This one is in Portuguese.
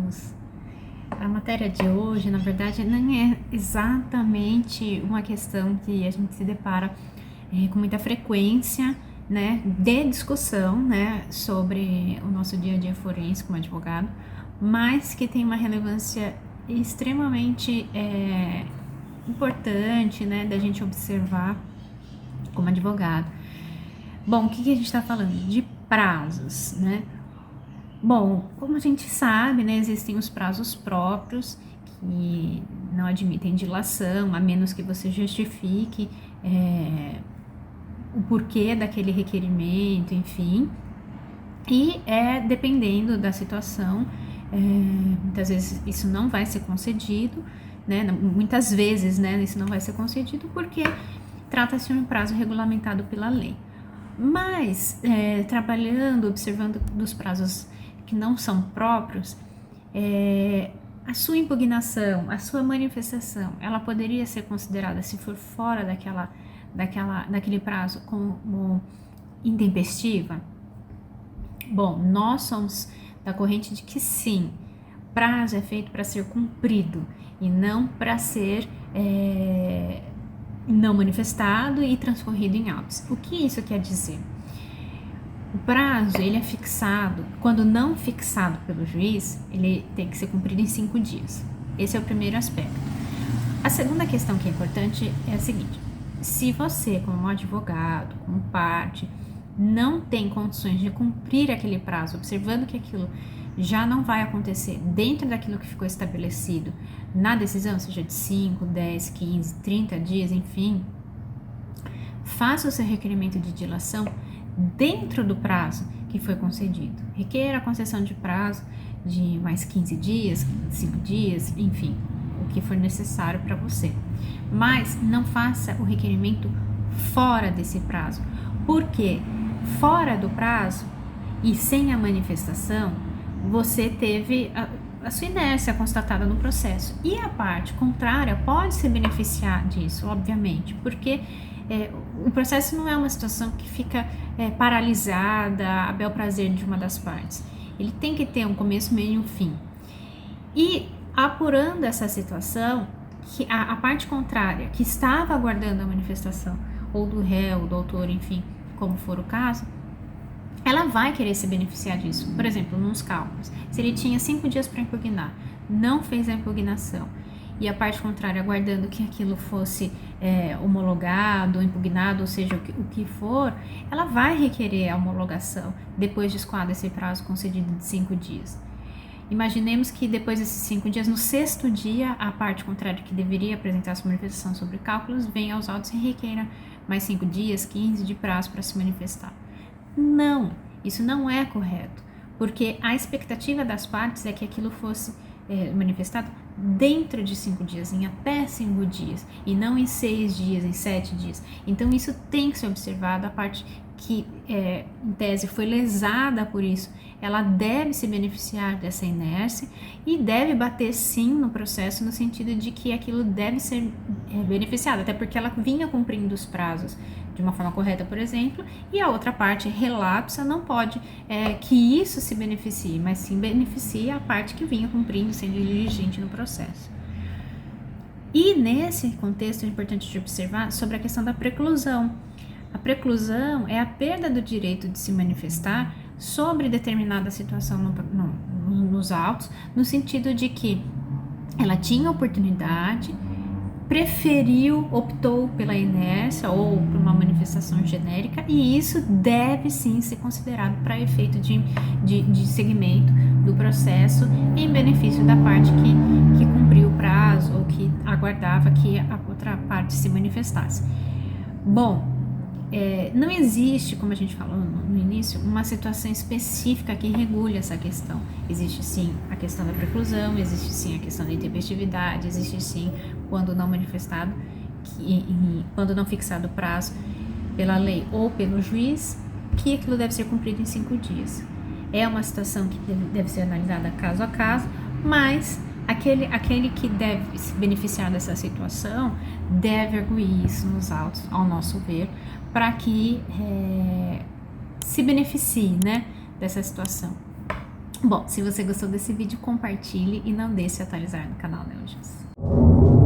todos! A matéria de hoje, na verdade, não é exatamente uma questão que a gente se depara com muita frequência, né, de discussão, né, sobre o nosso dia a dia forense como advogado, mas que tem uma relevância extremamente importante, né, da gente observar como advogado. Bom, o que a gente está falando? De prazos, né? Bom, como a gente sabe, né, existem os prazos próprios que não admitem dilação, a menos que você justifique o porquê daquele requerimento, enfim. E dependendo da situação, muitas vezes isso não vai ser concedido, né? Muitas vezes, né, isso não vai ser concedido porque trata-se de um prazo regulamentado pela lei. Mas, trabalhando, observando dos prazos que não são próprios, a sua impugnação, a sua manifestação, ela poderia ser considerada, se for fora daquele prazo, como intempestiva? Bom, nós somos da corrente de que sim, prazo é feito para ser cumprido e não para ser não manifestado e transcorrido em autos. O que isso quer dizer? O prazo, ele é fixado, quando não fixado pelo juiz, ele tem que ser cumprido em 5 dias. Esse é o primeiro aspecto. A segunda questão que é importante é a seguinte: se você, como advogado, como parte, não tem condições de cumprir aquele prazo, observando que aquilo já não vai acontecer dentro daquilo que ficou estabelecido na decisão, seja de 5, 10, 15, 30 dias, enfim, faça o seu requerimento de dilação dentro do prazo que foi concedido. Requeira a concessão de prazo de mais 15 dias, 5 dias, enfim, o que for necessário para você. Mas não faça o requerimento fora desse prazo. Por quê? Fora do prazo e sem a manifestação, você teve a sua inércia constatada no processo. E a parte contrária pode se beneficiar disso, obviamente, porque o processo não é uma situação que fica paralisada a bel prazer de uma das partes. Ele tem que ter um começo, meio e um fim. E apurando essa situação, que a parte contrária, que estava aguardando a manifestação, ou do réu, do autor, enfim, como for o caso, ela vai querer se beneficiar disso. Por exemplo, nos cálculos, se ele tinha 5 dias para impugnar, não fez a impugnação, e a parte contrária aguardando que aquilo fosse homologado, impugnado, ou seja, o que for, ela vai requerer a homologação depois de escoado esse prazo concedido de 5 dias. Imaginemos que depois desses 5 dias, no 6º dia, a parte contrária que deveria apresentar sua manifestação sobre cálculos venha aos autos e requeira mais 5 dias, 15 de prazo para se manifestar. Não, isso não é correto, porque a expectativa das partes é que aquilo fosse manifestado dentro de 5 dias, em até 5 dias, e não em 6 dias, em 7 dias. Então isso tem que ser observado. A parte que em tese foi lesada por isso, ela deve se beneficiar dessa inércia e deve bater sim no processo, no sentido de que aquilo deve ser beneficiado, até porque ela vinha cumprindo os prazos de uma forma correta, por exemplo, e a outra parte relapsa, não pode que isso se beneficie, mas sim beneficia a parte que vinha cumprindo, sendo diligente no processo. E nesse contexto é importante de observar sobre a questão da preclusão. A preclusão é a perda do direito de se manifestar sobre determinada situação nos autos, no sentido de que ela tinha oportunidade, optou pela inércia ou por uma manifestação genérica, e isso deve sim ser considerado para efeito de segmento do processo em benefício da parte que cumpriu o prazo ou que aguardava que a outra parte se manifestasse. Bom, não existe, como a gente falou no início, uma situação específica que regule essa questão. Existe sim a questão da preclusão, existe sim a questão da intempestividade, existe sim, quando não manifestado, quando não fixado o prazo pela lei ou pelo juiz, que aquilo deve ser cumprido em 5 dias. É uma situação que deve ser analisada caso a caso, mas aquele que deve se beneficiar dessa situação deve arguir isso nos autos, ao nosso ver, para que se beneficie, né, dessa situação. Bom, se você gostou desse vídeo, compartilhe e não deixe de atualizar no canal NeoJus.